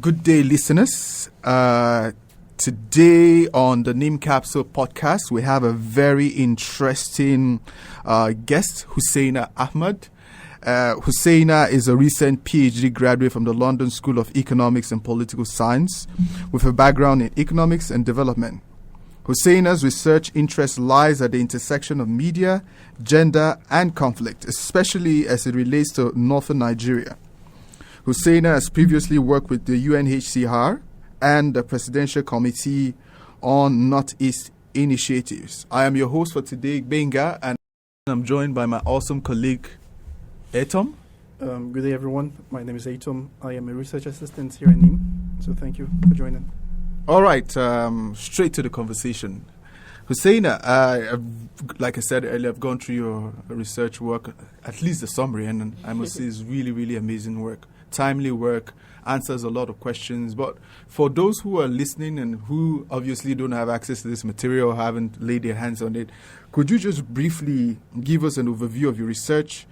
Good day, listeners. Today on the Neem Capsule podcast, we have a very interesting guest, Husseina Ahmad. Husseina is a recent PhD graduate from the London School of Economics and Political Science with a background in economics and development. Husseina's research interest lies at the intersection of media, gender, and conflict, especially as it relates to Northern Nigeria. Husseina has previously worked with the UNHCR and the Presidential Committee on Northeast Initiatives. I am your host for today, Benga, and I'm joined by my awesome colleague, Etom. Good day, everyone. My name is Etom. I am a research assistant here at NIM, so thank you for joining. All right, straight to the conversation. Husseina, like I said earlier, I've gone through your research work, at least the summary, and I must say it's really, really amazing work. Timely work, answers a lot of questions. But for those who are listening and who obviously don't have access to this material, haven't laid their hands on it, could you just briefly give us an overview of your research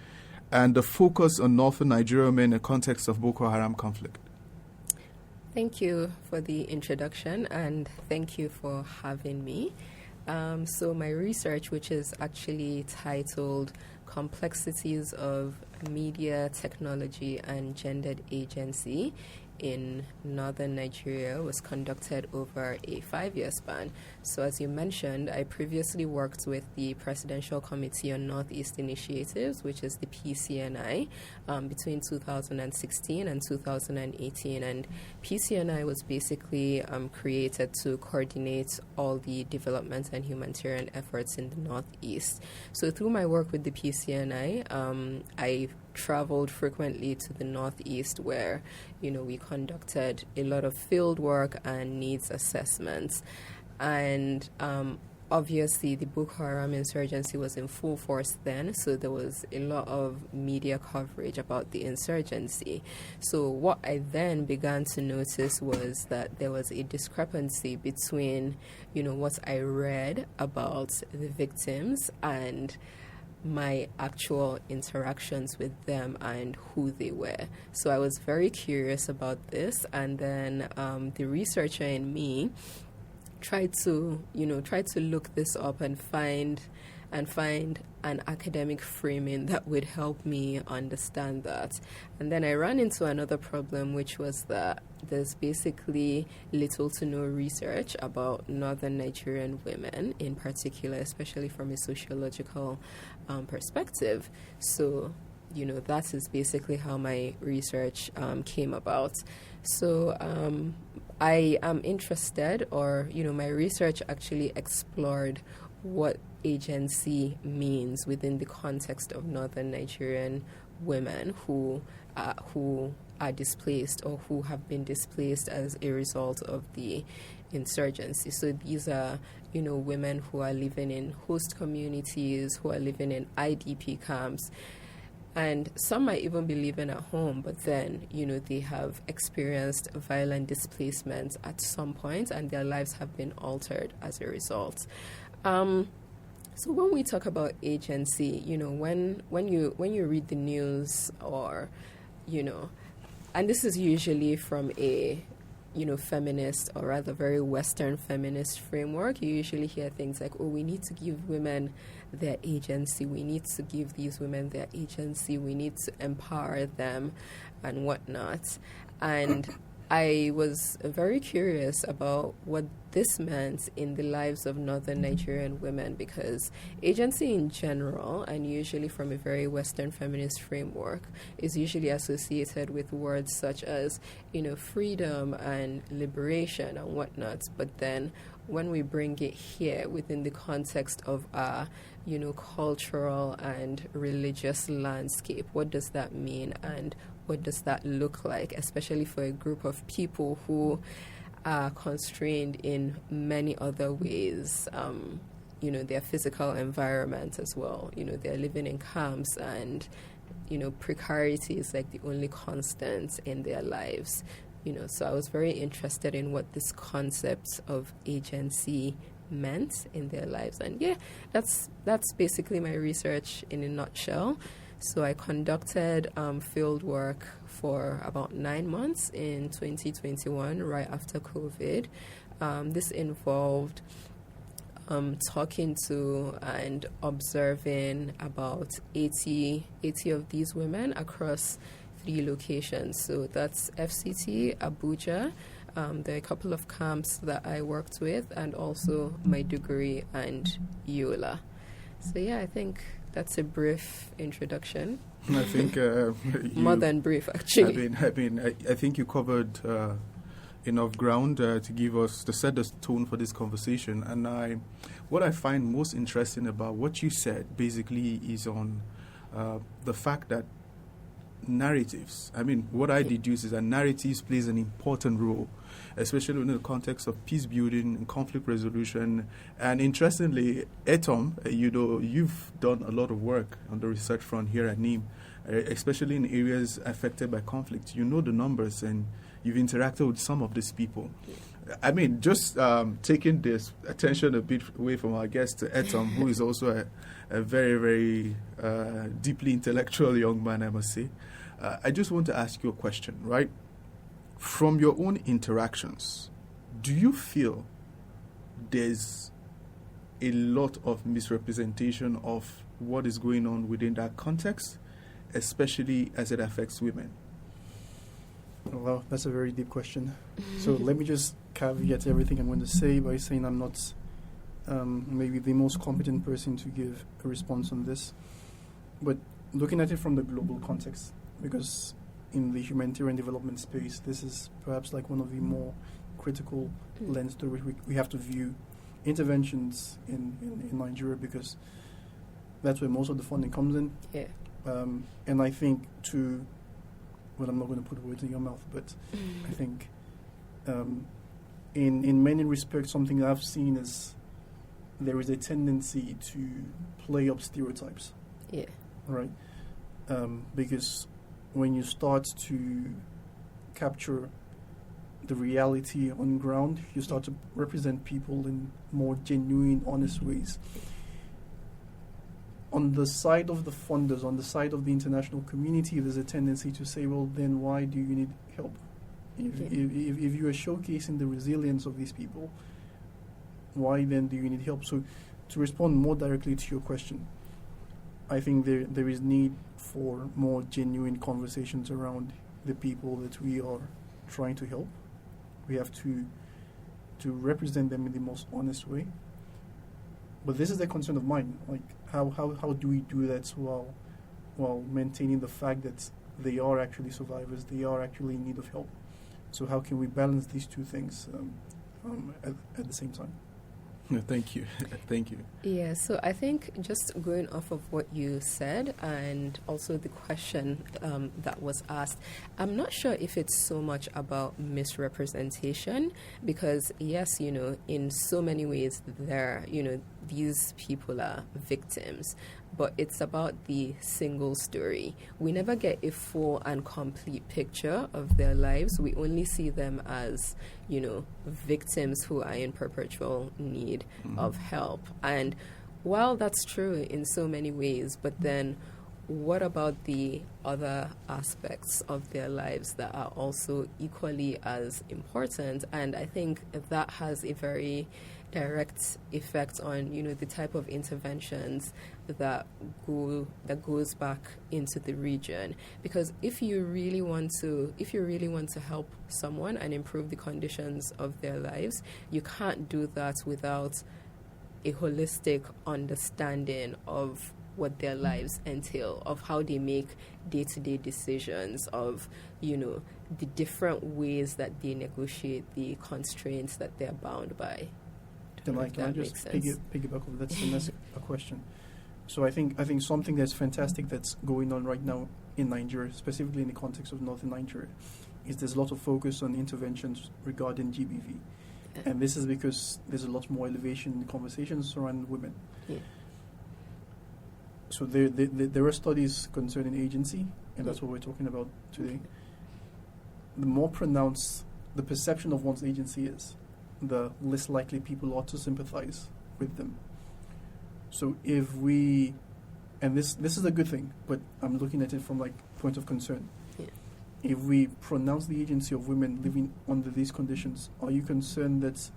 and the focus on Northern Nigeria in the context of Boko Haram conflict? Thank you for the introduction, and thank you for having me. So my research, which is actually titled Complexities of Media, Technology, and Gendered Agency in Northern Nigeria, was conducted over a 5-year span. So as you mentioned, I previously worked with the Presidential Committee on Northeast Initiatives, which is the PCNI, between 2016 and 2018. And PCNI was basically created to coordinate all the development and humanitarian efforts in the Northeast. So through my work with the PCNI, I traveled frequently to the Northeast where, we conducted a lot of field work and needs assessments. And obviously the Boko Haram insurgency was in full force then, so there was a lot of media coverage about the insurgency. So what I then began to notice was that there was a discrepancy between, what I read about the victims and my actual interactions with them and who they were. So I was very curious about this, and then the researcher in me tried to look this up and find an academic framing that would help me understand that. And then I ran into another problem, which was that there's basically little to no research about Northern Nigerian women in particular, especially from a sociological perspective. So, that is basically how my research came about. So I am interested, or, my research actually explored what agency means within the context of Northern Nigerian women who are displaced or who have been displaced as a result of the insurgency. So these are, women who are living in host communities, who are living in IDP camps, and some might even be living at home, but then, they have experienced violent displacement at some point, and their lives have been altered as a result. So when we talk about agency, when you read the news, or, and this is usually from a feminist, or rather very Western feminist framework, you usually hear things like, we need to give women their agency, we need to give these women their agency, we need to empower them and whatnot. And I was very curious about what this meant in the lives of Northern Nigerian women, because agency in general, and usually from a very Western feminist framework, is usually associated with words such as, freedom and liberation and whatnot. But then when we bring it here within the context of our, cultural and religious landscape, what does that mean, and what does that look like, especially for a group of people who are constrained in many other ways, their physical environment as well. They're living in camps, and, precarity is like the only constant in their lives. So I was very interested in what this concept of agency meant in their lives. And that's basically my research in a nutshell. So I conducted field work for about 9 months in 2021, right after COVID. This involved talking to and observing about 80 of these women across 3 locations. So that's FCT, Abuja. There are a couple of camps that I worked with, and also Maiduguri and Yola. So yeah, I think that's a brief introduction. I think More than brief, actually. I think you covered enough ground to set the tone for this conversation. And what I find most interesting about what you said basically is on the fact that narratives. What I deduce is that narratives plays an important role, especially in the context of peace building and conflict resolution. And interestingly, Etom, you've done a lot of work on the research front here at NIM, especially in areas affected by conflict. You know the numbers, and you've interacted with some of these people. Just taking this attention a bit away from our guest, Etom, who is also a very, very deeply intellectual young man, I must say. I just want to ask you a question, right? From your own interactions, do you feel there's a lot of misrepresentation of what is going on within that context, especially as it affects women? Well, that's a very deep question. So let me just caveat everything I'm going to say by saying I'm not maybe the most competent person to give a response on this. But looking at it from the global context, because in the humanitarian development space, this is perhaps like one of the more critical lens through which we have to view interventions in Nigeria, because that's where most of the funding comes in. Yeah. And I think well, I'm not going to put words in your mouth, but I think in many respects, something I've seen is there is a tendency to play up stereotypes. Yeah. Right? Because when you start to capture the reality on ground, you start to represent people in more genuine, honest ways. On the side of the funders, on the side of the international community, there's a tendency to say, well, then why do you need help? If you are showcasing the resilience of these people, why then do you need help? So to respond more directly to your question, I think there is need for more genuine conversations around the people that we are trying to help. We have to represent them in the most honest way. But this is a concern of mine. Like, how do we do that while maintaining the fact that they are actually survivors, they are actually in need of help? So how can we balance these two things at the same time? No, thank you. Thank you. Yeah, so I think just going off of what you said and also the question that was asked, I'm not sure if it's so much about misrepresentation, because yes, in so many ways these people are victims, but it's about the single story. We never get a full and complete picture of their lives. We only see them as, victims who are in perpetual need of help. And while that's true in so many ways, but then what about the other aspects of their lives that are also equally as important? And I think that has a very direct effect on the type of interventions that goes back into the region. Because if you really want to help someone and improve the conditions of their lives, you can't do that without a holistic understanding of what their lives entail, of how they make day-to-day decisions, of the different ways that they negotiate the constraints that they're bound by. Can I just piggyback off that? That's a question. So I think something that's fantastic that's going on right now in Nigeria, specifically in the context of Northern Nigeria, is there's a lot of focus on interventions regarding GBV. Yeah. And this is because there's a lot more elevation in the conversations around women. Yeah. So there are studies concerning agency, and that's what we're talking about today. Okay. The more pronounced the perception of one's agency is, the less likely people are to sympathize with them. So if we and this is a good thing, but I'm looking at it from like point of concern. Yeah. If we pronounce the agency of women living under these conditions, are you concerned that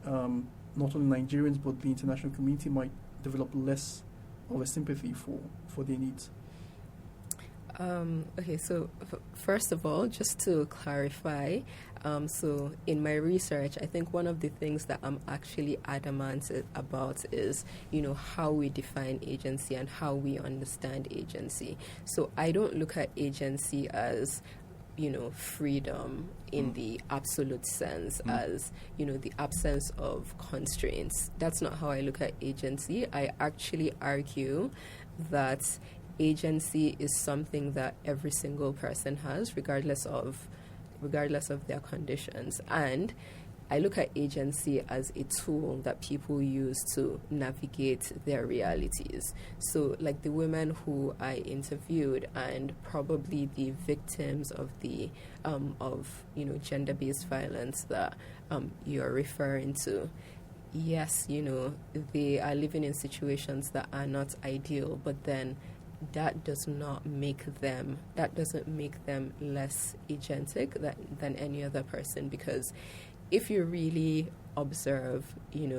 not only Nigerians but the international community might develop less of a sympathy for their needs? Okay, so first of all, just to clarify, so in my research, I think one of the things that I'm actually adamant about is, how we define agency and how we understand agency. So I don't look at agency as, freedom in the absolute sense, as, the absence of constraints. That's not how I look at agency. I actually argue that agency is something that every single person has, regardless of their conditions. And I look at agency as a tool that people use to navigate their realities. So like the women who I interviewed and probably the victims of the gender-based violence that you're referring to, yes, they are living in situations that are not ideal, but then that doesn't make them less agentic than any other person, because if you really observe them,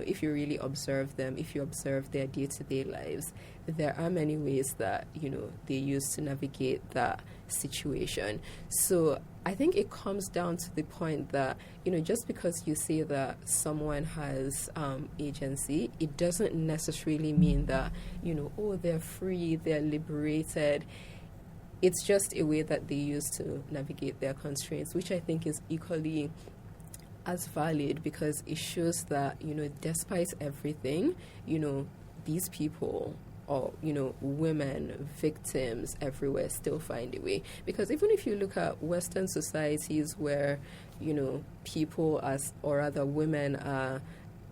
if you observe their day-to-day lives, there are many ways that they use to navigate that situation. So I think it comes down to the point that just because you say that someone has agency, it doesn't necessarily mean that they're free, they're liberated. It's just a way that they use to navigate their constraints, which I think is equally as valid, because it shows that despite everything, these people, or women, victims everywhere, still find a way. Because even if you look at Western societies where people women are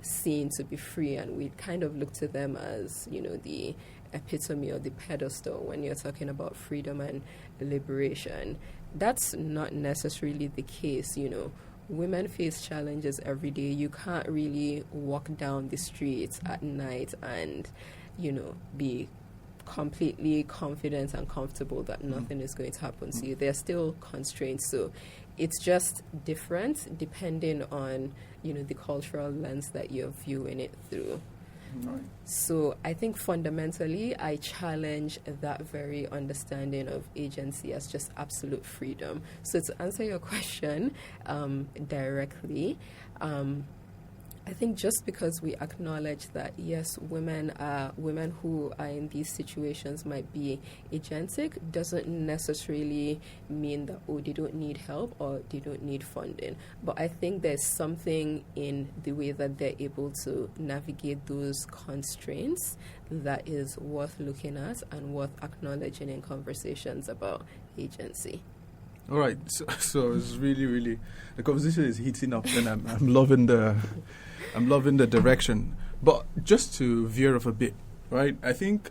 seen to be free, and we kind of look to them as the epitome or the pedestal when you're talking about freedom and liberation, that's not necessarily the case. Women face challenges every day. You can't really walk down the streets at night and be completely confident and comfortable that nothing is going to happen to you. There are still constraints. So it's just different depending on, the cultural lens that you're viewing it through. Right. So I think fundamentally I challenge that very understanding of agency as just absolute freedom. So to answer your question directly, I think just because we acknowledge that, yes, women who are in these situations might be agentic, doesn't necessarily mean that, they don't need help or they don't need funding. But I think there's something in the way that they're able to navigate those constraints that is worth looking at and worth acknowledging in conversations about agency. All right, so it's really the conversation is heating up, and I'm loving the direction. But just to veer off a bit, right? I think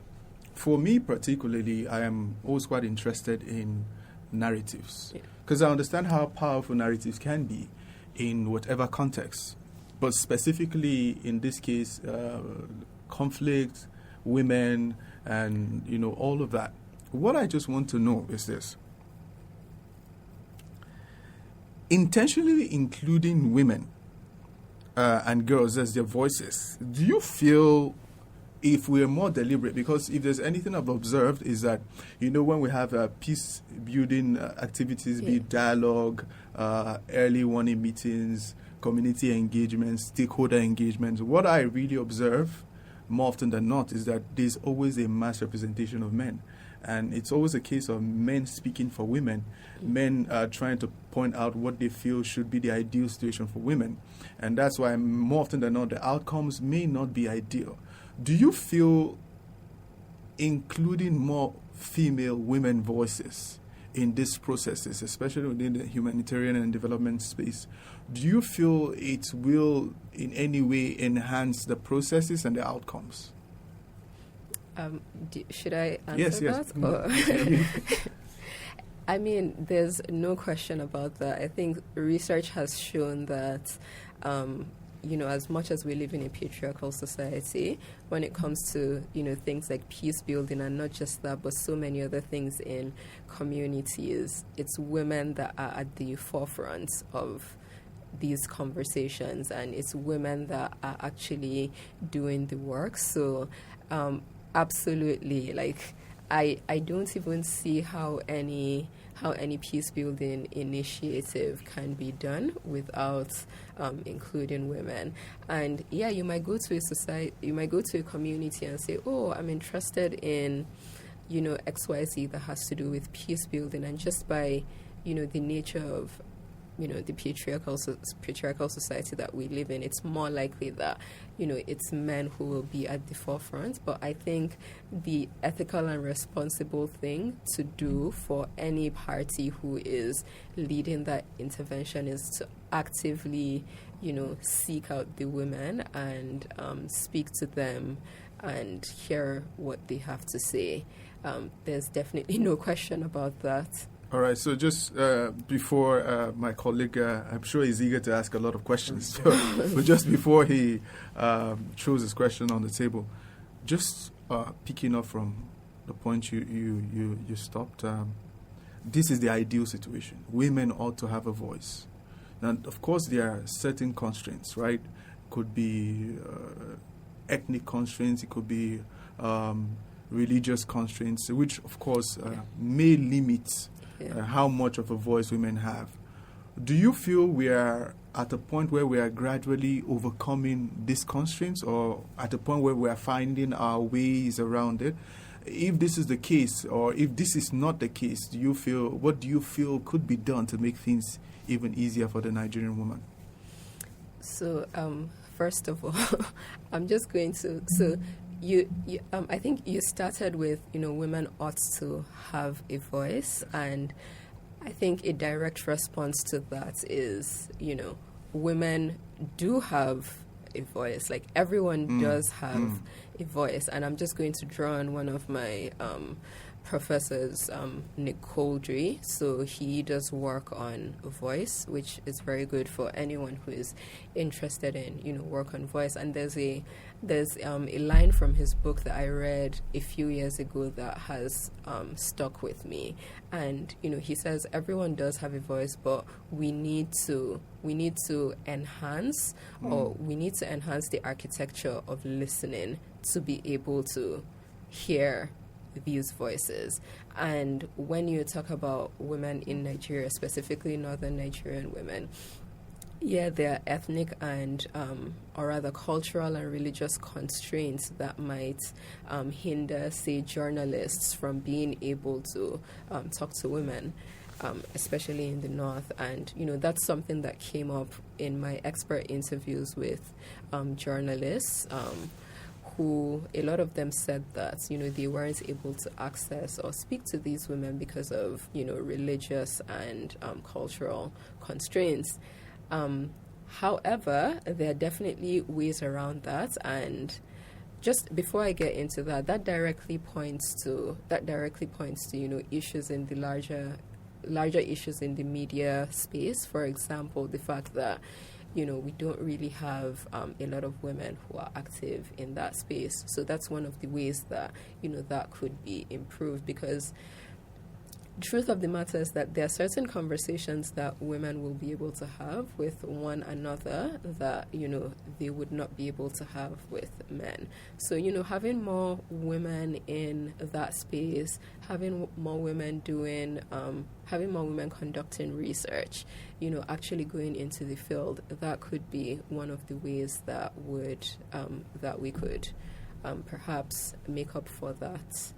for me particularly, I am always quite interested in narratives, because I understand how powerful narratives can be in whatever context. But specifically in this case, conflict, women, and all of that. What I just want to know is this. Intentionally including women and girls as their voices, do you feel if we're more deliberate? Because if there's anything I've observed is that, when we have peace building activities, be it dialogue, early warning meetings, community engagement, stakeholder engagement, what I really observe more often than not is that there's always a mass representation of men. And it's always a case of men speaking for women, men trying to point out what they feel should be the ideal situation for women. And that's why more often than not, the outcomes may not be ideal. Do you feel including more female women voices in these processes, especially within the humanitarian and development space, do you feel it will in any way enhance the processes and the outcomes? Should I answer that? I mean, there's no question about that. I think research has shown that as much as we live in a patriarchal society, when it comes to, things like peace building and not just that, but so many other things in communities, it's women that are at the forefront of these conversations, and it's women that are actually doing the work. So absolutely, like I don't even see how any peace building initiative can be done without including women. And yeah, you might go to a society, you might go to a community and say, oh, I'm interested in XYZ that has to do with peace building, and just by the nature of the patriarchal society that we live in, it's more likely that it's men who will be at the forefront. But I think the ethical and responsible thing to do for any party who is leading that intervention is to actively seek out the women and speak to them and hear what they have to say. There's definitely no question about that. All right, so just before my colleague, I'm sure he's eager to ask a lot of questions, but just before he throws his question on the table, just picking up from the point you stopped, this is the ideal situation. Women ought to have a voice. Now, of course, there are certain constraints, right? It could be ethnic constraints, it could be religious constraints, which, of course, may limit how much of a voice women have. Do you feel we are at a point where we are gradually overcoming these constraints, or at a point where we are finding our ways around it? If this is the case, or if this is not the case, what do you feel could be done to make things even easier for the Nigerian woman? So, first of all, I'm just going to... I think you started with, women ought to have a voice, and I think a direct response to that is, women do have a voice. Like, everyone does have a voice, and I'm just going to draw on one of my professors, Nick Coldry. So he does work on voice, which is very good for anyone who is interested in, work on voice. And there's a line from his book that I read a few years ago that has stuck with me. And, he says everyone does have a voice, but we need to enhance the architecture of listening to be able to hear these voices. And when you talk about women in Nigeria, specifically Northern Nigerian women, there are ethnic and, or rather cultural and religious constraints that might hinder, say, journalists from being able to talk to women, especially in the North. And, that's something that came up in my expert interviews with journalists, who a lot of them said that, they weren't able to access or speak to these women because of, religious and cultural constraints. However, there are definitely ways around that, and just before I get into that, that directly points to issues in the larger issues in the media space. For example, the fact that we don't really have a lot of women who are active in that space. So that's one of the ways that that could be improved, because the truth of the matter is that there are certain conversations that women will be able to have with one another that, they would not be able to have with men. So, having more women in that space, having more women conducting research, actually going into the field, that could be one of the ways that we could perhaps make up for that.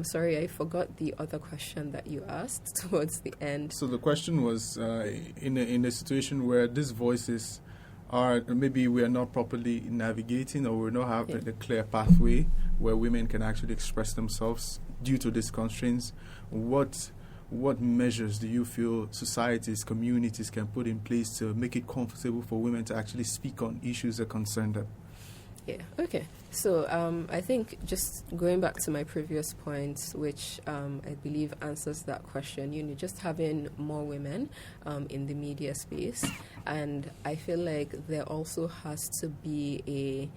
Sorry, I forgot the other question that you asked towards the end. So the question was, in a situation where these voices are, maybe we are not properly navigating, or we don't have a clear pathway where women can actually express themselves due to these constraints, what measures do you feel societies, communities can put in place to make it comfortable for women to actually speak on issues that concern them? Yeah, okay. So I think just going back to my previous point, which I believe answers that question, just having more women in the media space. And I feel like there also has to be a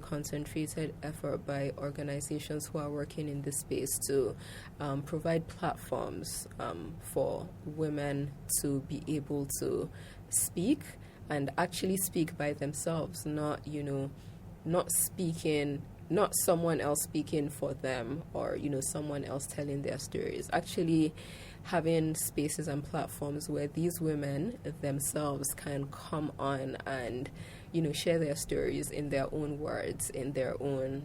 concentrated effort by organizations who are working in this space to provide platforms for women to be able to speak and actually speak by themselves, not someone else speaking for them, or someone else telling their stories. Actually having spaces and platforms where these women themselves can come on and share their stories in their own words, in their own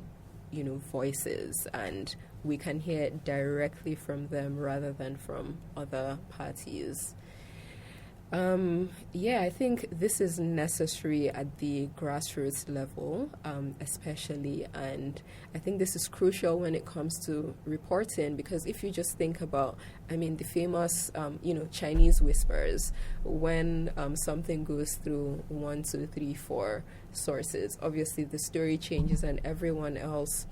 voices, and we can hear directly from them rather than from other parties. I think this is necessary at the grassroots level, especially, and I think this is crucial when it comes to reporting, because if you just think about, the famous, Chinese whispers, when something goes through 1, 2, 3, 4 sources, obviously the story changes, and everyone else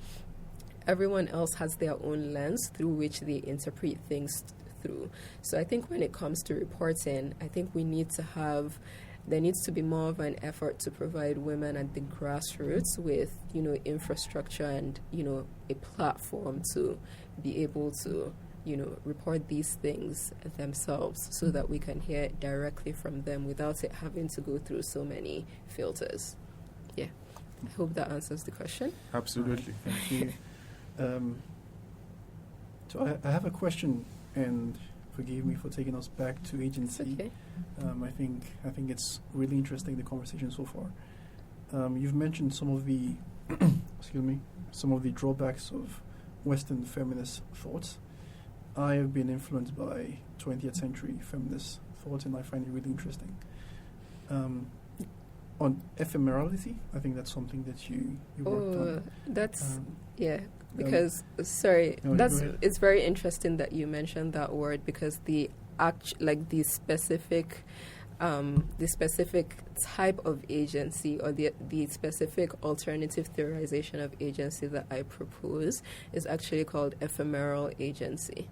has their own lens through which they interpret things through. So I think when it comes to reporting, I think there needs to be more of an effort to provide women at the grassroots with, infrastructure and, a platform to be able to, report these things themselves, so that we can hear directly from them without it having to go through so many filters. Yeah. I hope that answers the question. Absolutely. Thank you. So I have a question, and forgive me for taking us back to agency. Okay. I think it's really interesting, the conversation so far. You've mentioned some of the some of the drawbacks of Western feminist thoughts. I have been influenced by 20th century feminist thought, and I find it really interesting. On ephemerality, I think that's something that you worked on. That's because it's very interesting that you mentioned that word, because the specific type of agency, or the specific alternative theorization of agency that I propose is actually called ephemeral agency.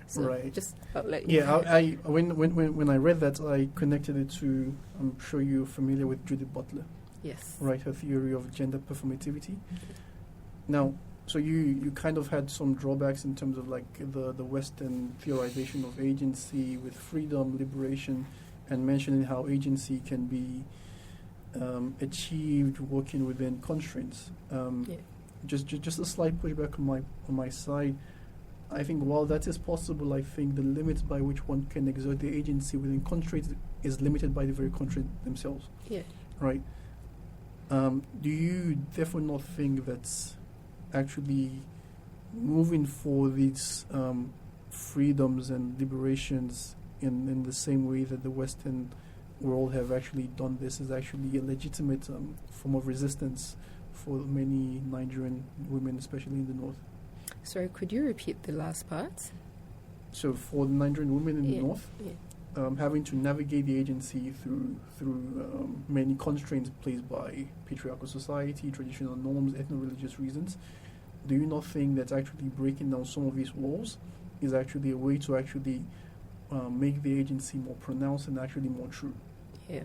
So right. Just like I when I read that, I connected it to, I'm sure you're familiar with Judith Butler. Yes. Right, her theory of gender performativity. Now, so you kind of had some drawbacks in terms of like the Western theorization of agency with freedom, liberation, and mentioning how agency can be achieved working within constraints. Just a slight pushback on my side. I think while that is possible, I think the limits by which one can exert the agency within constraints is limited by the very constraints themselves. Yeah. Right. Do you therefore not think that's actually moving for these freedoms and liberations in the same way that the Western world have actually done this is actually a legitimate form of resistance for many Nigerian women, especially in the north? Sorry, could you repeat the last part? So for the Nigerian women in the north, having to navigate the agency through many constraints placed by patriarchal society, traditional norms, ethno-religious reasons, do you not think that actually breaking down some of these walls is actually a way to actually make the agency more pronounced and actually more true? Yeah.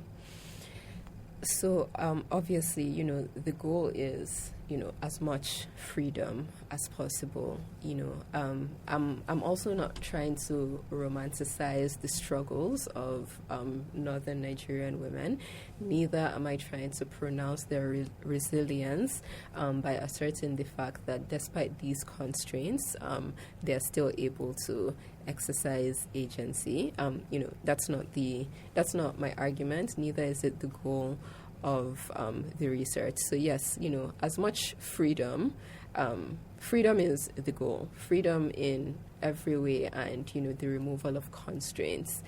So obviously, the goal is, as much freedom as possible. I'm also not trying to romanticize the struggles of Northern Nigerian women. Neither am I trying to pronounce their resilience by asserting the fact that despite these constraints, they're still able to exercise agency. That's not my argument. Neither is it the goal of the research. So yes, as much freedom is the goal. Freedom in every way, and the removal of constraints.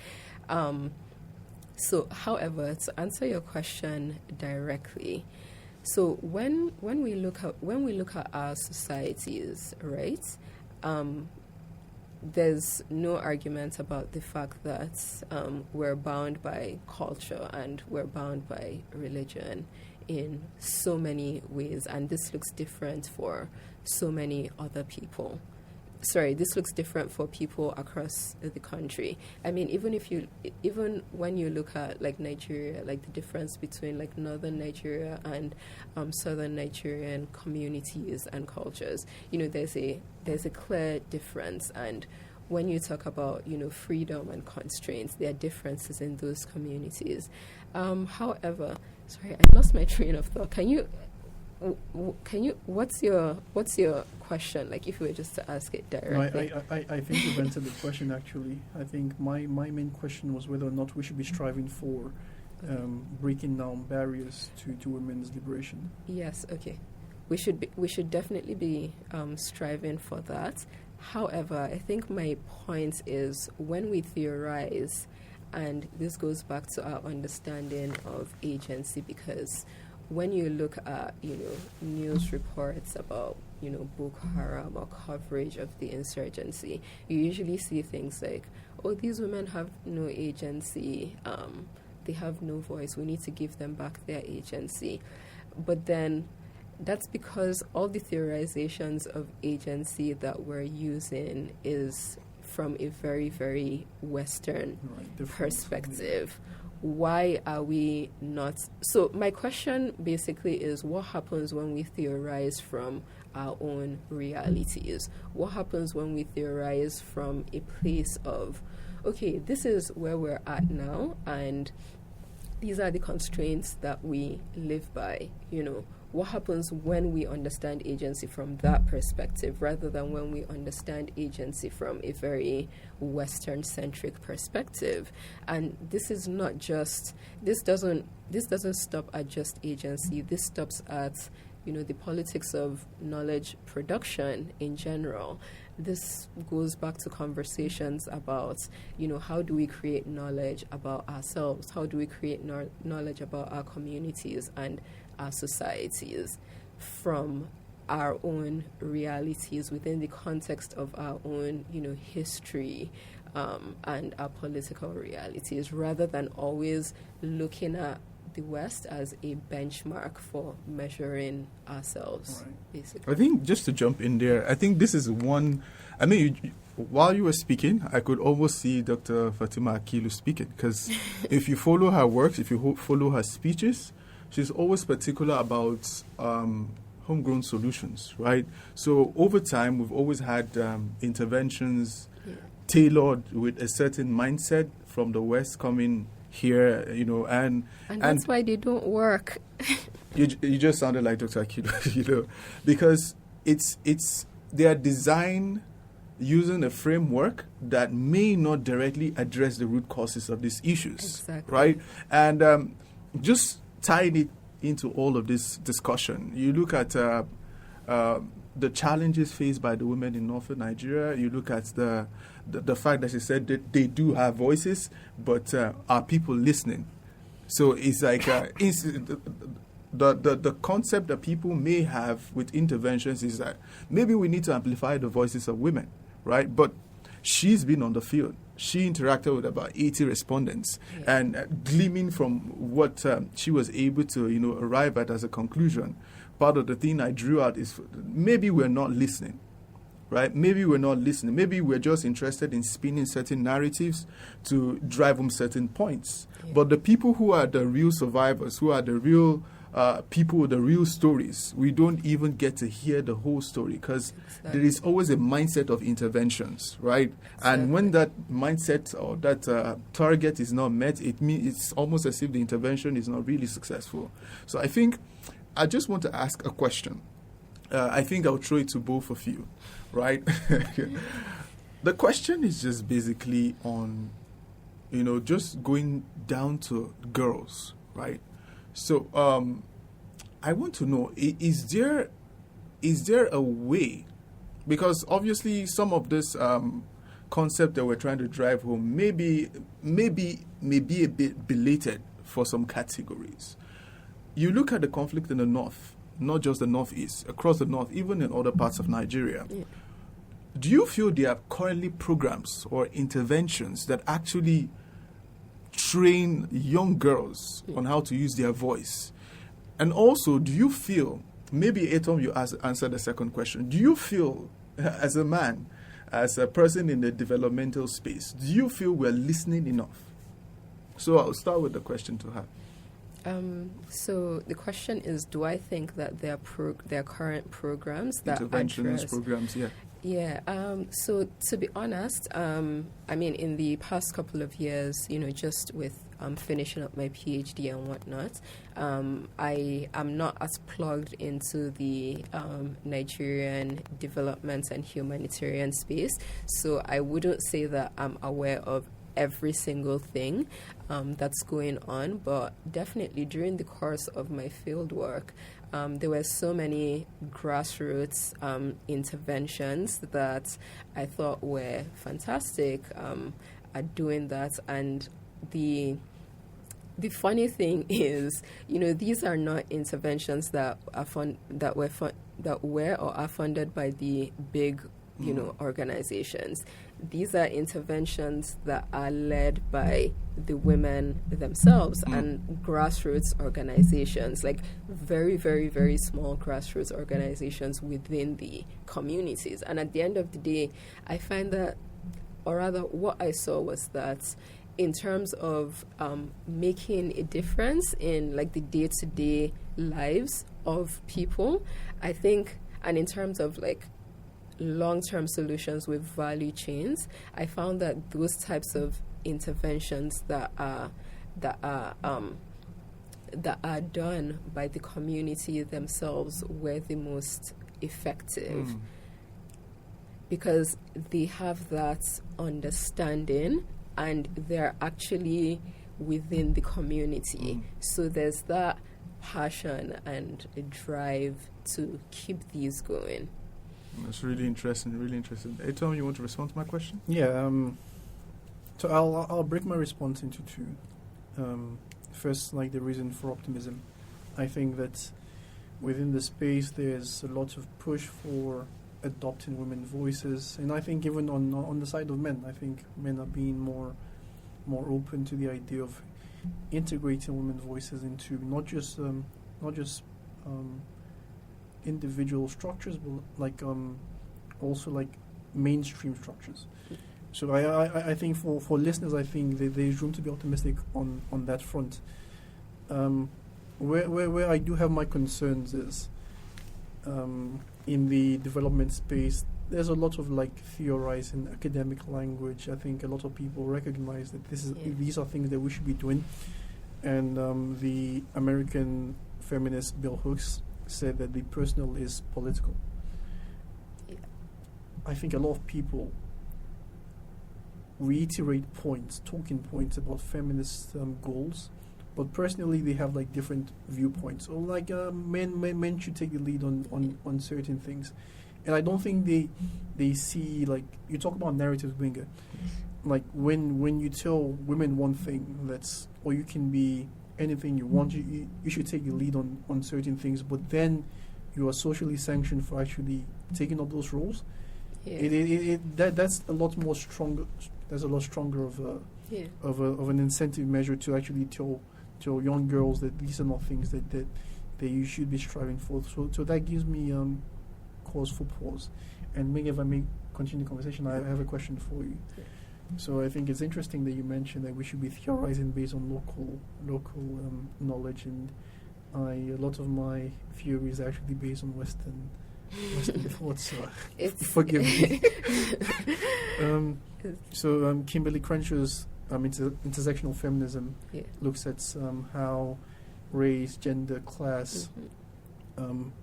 So, however, to answer your question directly, so when we look at our societies, right? There's no argument about the fact that we're bound by culture and we're bound by religion in so many ways, and this looks different for so many other people. Sorry, this looks different for people across the country. I mean, even when you look at like Nigeria, like the difference between like Northern Nigeria and Southern Nigerian communities and cultures, there's a clear difference. And when you talk about freedom and constraints, there are differences in those communities. However, sorry, I lost my train of thought. Can you? What's your question? Like, if we were just to ask it directly. No, I think you've answered the question. Actually, I think my main question was whether or not we should be striving for breaking down barriers to women's liberation. Yes. Okay. We should definitely be striving for that. However, I think my point is when we theorize, and this goes back to our understanding of agency, because when you look at, news reports about, Boko Haram or coverage of the insurgency, you usually see things like, oh, these women have no agency, they have no voice, we need to give them back their agency. But then that's because all the theorizations of agency that we're using is from a very, very Western perspective. Why are we not? So my question basically is, what happens when we theorize from our own realities? What happens when we theorize from a place of, okay, this is where we're at now, and these are the constraints that we live by, What happens when we understand agency from that perspective rather than when we understand agency from a very Western-centric perspective? And this is not just, this doesn't stop at just agency. This stops at, the politics of knowledge production in general. This goes back to conversations about, how do we create knowledge about ourselves? How do we create knowledge about our communities and our societies from our own realities within the context of our own, history and our political realities, rather than always looking at the West as a benchmark for measuring ourselves, basically. I think, just to jump in there, I think this is one, while you were speaking, I could almost see Dr. Fatima Akilu speaking, because if you follow her works, if you follow her speeches, she's always particular about homegrown solutions, right? So over time, we've always had interventions tailored with a certain mindset from the West coming here, and that's why they don't work. you just sounded like Dr. Akilu, because they are designed using a framework that may not directly address the root causes of these issues, right? And just tying it into all of this discussion, you look at the challenges faced by the women in Northern Nigeria. You look at the fact that she said that they do have voices, but are people listening? So it's like the concept that people may have with interventions is that maybe we need to amplify the voices of women, right? But she's been on the field. She interacted with about 80 respondents, and gleaming from what she was able to, arrive at as a conclusion, part of the thing I drew out is maybe we're not listening, right? Maybe we're not listening. Maybe we're just interested in spinning certain narratives to drive home certain points. Yeah. But the people who are the real survivors, who are the real people with the real stories, we don't even get to hear the whole story, because there is always a mindset of interventions, right? And when that mindset or that target is not met, it's almost as if the intervention is not really successful. So I think I just want to ask a question. I think I'll throw it to both of you, right? The question is just basically on, just going down to girls, right? So I want to know, is there a way, because obviously some of this concept that we're trying to drive home may be a bit belated for some categories. You look at the conflict in the north, not just the northeast, across the north, even in other parts of Nigeria. Yeah. Do you feel there are currently programs or interventions that actually train young girls on how to use their voice? And also, do you feel, maybe Etom, you answer the second question, do you feel, as a man, as a person in the developmental space, do you feel we're listening enough? So I'll start with the question to her. So the question is, do I think that there are current programs that interventionist address... programs, yeah. Yeah. So to be honest, I mean, in the past couple of years, just with finishing up my PhD and whatnot, I am not as plugged into the Nigerian development and humanitarian space. So I wouldn't say that I'm aware of every single thing that's going on, but definitely during the course of my field work, there were so many grassroots interventions that I thought were fantastic at doing that. And the funny thing is, these are not interventions that were or are funded by the big organizations. These are interventions that are led by the women themselves and grassroots organizations, like very, very, very small grassroots organizations within the communities. And at the end of the day, I find that, or rather what I saw was that in terms of making a difference in like the day-to-day lives of people, I think, and in terms of like long-term solutions with value chains, I found that those types of interventions that are done by the community themselves were the most effective, because they have that understanding and they're actually within the community. So there's that passion and a drive to keep these going. That's really interesting, really interesting. Etom, you want to respond to my question? Yeah, so I'll break my response into two. First, like the reason for optimism. I think that within the space there's a lot of push for adopting women's voices, and I think even on the side of men, I think men are being more open to the idea of integrating women's voices into not just individual structures, but like also like mainstream structures. So I think for listeners, I think that there's room to be optimistic on that front. Where I do have my concerns is in the development space. There's a lot of like theorizing academic language. I think a lot of people recognize that these are things that we should be doing, and the American feminist Bell Hooks said that the personal is political. Yeah. I think a lot of people reiterate talking points about feminist goals, but personally they have like different viewpoints. Or like men should take the lead on certain things, and I don't think they see, like, you talk about narratives, Winger. Like when you tell women one thing, or you can be anything you want, you should take the lead on certain things, but then you are socially sanctioned for actually taking up those roles. Yeah. That's a lot more stronger. There's a lot stronger of an incentive measure to actually tell young girls that these are not things that you should be striving for. So that gives me cause for pause. And maybe if I may continue the conversation, I have a question for you. Yeah. So I think it's interesting that you mentioned that we should be theorizing based on local knowledge, and a lot of my theories are actually based on Western thoughts. So forgive me. So Kimberly Crenshaw's intersectional feminism looks at how race, gender, class,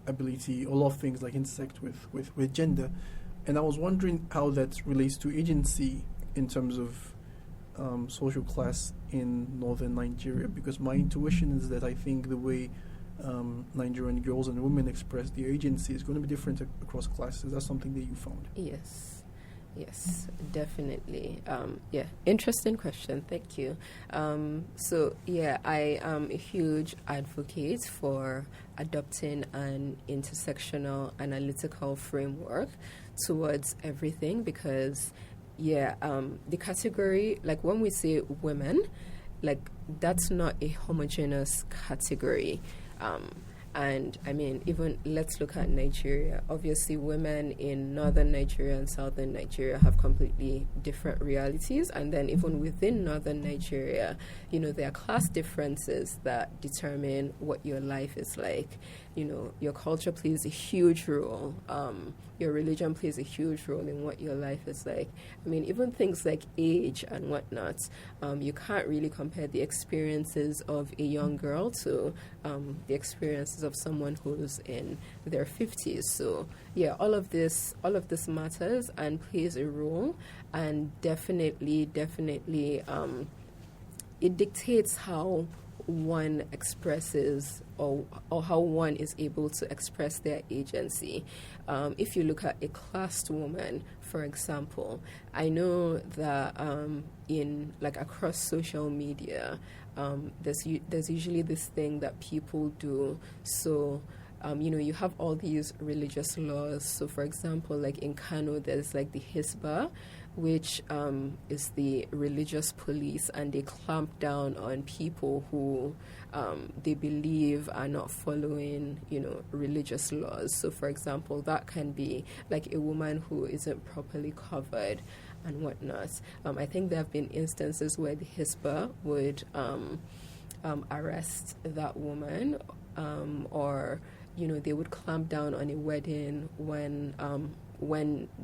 ability, a lot of things like intersect with gender, and I was wondering how that relates to agency in terms of social class in northern Nigeria, because my intuition is that I think the way Nigerian girls and women express their agency is going to be different across classes. Is that something that you found? Yes, definitely. Interesting question. Thank you. I am a huge advocate for adopting an intersectional analytical framework towards everything, because the category, like when we say women, like that's not a homogeneous category. And I mean, even let's look at Nigeria. Obviously, women in Northern Nigeria and Southern Nigeria have completely different realities. And then even within Northern Nigeria, there are class differences that determine what your life is like. Your culture plays a huge role. Your religion plays a huge role in what your life is like. I mean, even things like age and whatnot, you can't really compare the experiences of a young girl to the experiences of someone who's in their 50s. So, yeah, all of this matters and plays a role, and definitely, it dictates how one expresses or how one is able to express their agency. If you look at a classed woman, for example, I know that in across social media, there's usually this thing that people do. So you have all these religious laws. So, for example, like in Kano, there's like the Hisbah, which is the religious police, and they clamp down on people who they believe are not following, religious laws. So, for example, that can be like a woman who isn't properly covered and whatnot. I think there have been instances where the Hisbah would arrest that woman, or they would clamp down on a wedding when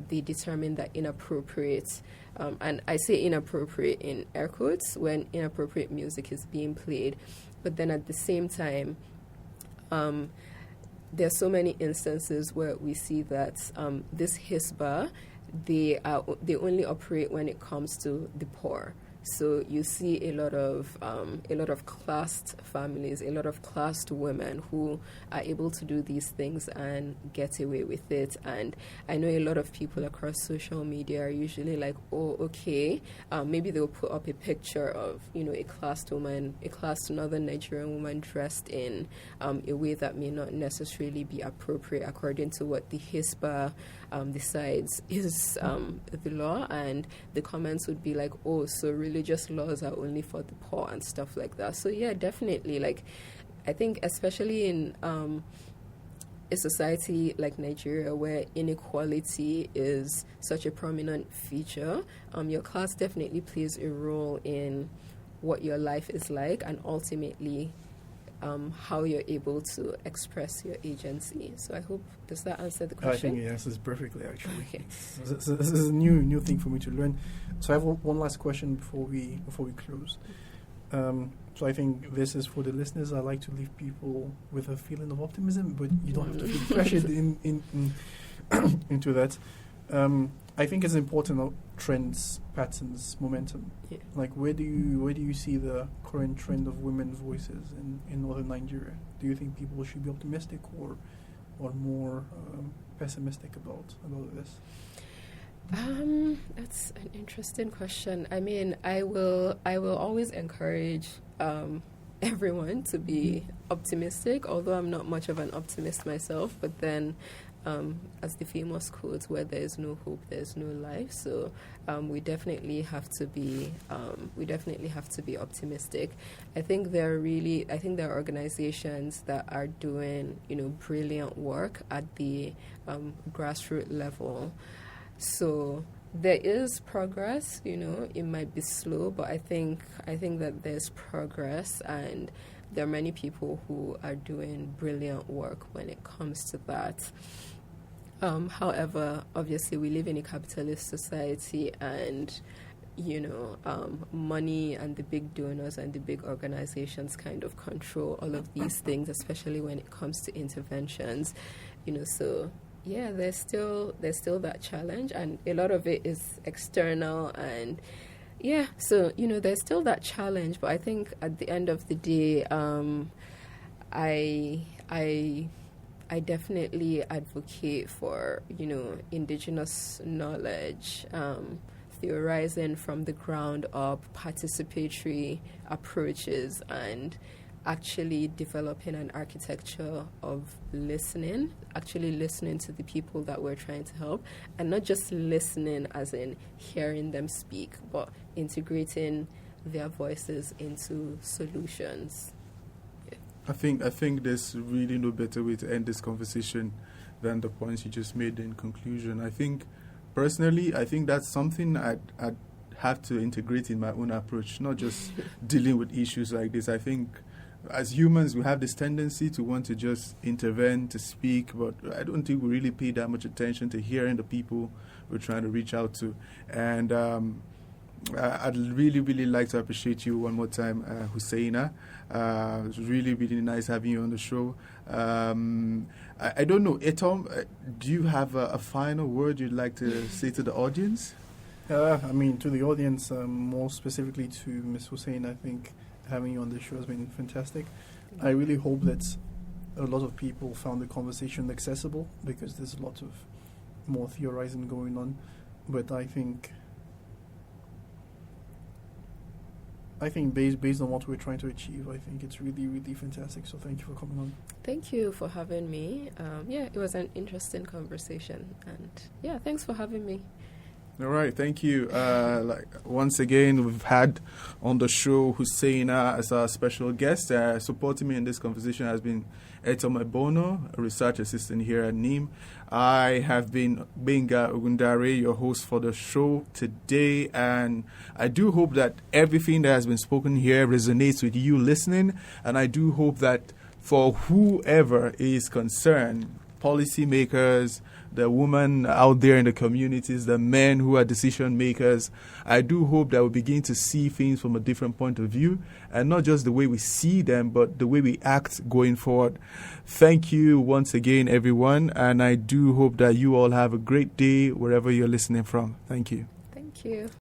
they determine that inappropriate, and I say inappropriate in air quotes, when inappropriate music is being played. But then at the same time, there's so many instances where we see that this Hisbah, they only operate when it comes to the poor. So you see a lot of classed families, a lot of classed women who are able to do these things and get away with it. And I know a lot of people across social media are usually like, oh, okay, maybe they'll put up a picture of a classed woman, a classed Northern Nigerian woman dressed in a way that may not necessarily be appropriate according to what the Hisbah decides is the law, and the comments would be like, oh, so religious laws are only for the poor and stuff like that. So yeah, definitely, like, I think especially in a society like Nigeria, where inequality is such a prominent feature, your class definitely plays a role in what your life is like, and ultimately how you're able to express your agency. So I hope, does that answer the question? I think it answers perfectly, actually. Okay. This is a new thing for me to learn. So I have one last question before we close. So I think this is for the listeners. I like to leave people with a feeling of optimism, but you don't have to feel pressured into that. I think it's important trends, patterns, momentum. Yeah. Like where do you see the current trend of women's voices in Northern Nigeria? Do you think people should be optimistic or more pessimistic about this? That's an interesting question. I mean, I will always encourage everyone to be optimistic, although I'm not much of an optimist myself. But then, as the famous quote, where there is no hope, there is no life. So we definitely have to be optimistic. I think there are organizations that are doing brilliant work at the grassroots level. So there is progress, it might be slow, but I think that there's progress, and there are many people who are doing brilliant work when it comes to that. However, obviously we live in a capitalist society, and money and the big donors and the big organizations kind of control all of these things, especially when it comes to interventions, so yeah, there's still that challenge, and a lot of it is external, and yeah, so there's still that challenge. But I think at the end of the day, I definitely advocate for indigenous knowledge, theorizing from the ground up, participatory approaches, and actually developing an architecture of listening, actually listening to the people that we're trying to help, and not just listening as in hearing them speak, but integrating their voices into solutions. I think there's really no better way to end this conversation than the points you just made in conclusion. I think personally, I think that's something I'd have to integrate in my own approach, not just dealing with issues like this. I think as humans, we have this tendency to want to just intervene, to speak, but I don't think we really pay that much attention to hearing the people we're trying to reach out to. And I'd really, really like to appreciate you one more time, Husseina. It was really, really nice having you on the show. I don't know, Etom, do you have a final word you'd like to say to the audience? To the audience, more specifically to Ms. Hussein, I think having you on the show has been fantastic. I really hope that a lot of people found the conversation accessible, because there's a lot of more theorizing going on. But I think based on what we're trying to achieve, I think it's really, really fantastic. So thank you for coming on. Thank you for having me. It was an interesting conversation, and thanks for having me. All right, thank you. Once again, we've had on the show Husseina as our special guest. Supporting me in this conversation has been Etom Ebono, a research assistant here at NIM. I have been Benga Ogundare, your host for the show today, and I do hope that everything that has been spoken here resonates with you listening, and I do hope that for whoever is concerned, policymakers, the women out there in the communities, the men who are decision makers, I do hope that we begin to see things from a different point of view, and not just the way we see them, but the way we act going forward. Thank you once again, everyone, and I do hope that you all have a great day wherever you're listening from. Thank you. Thank you.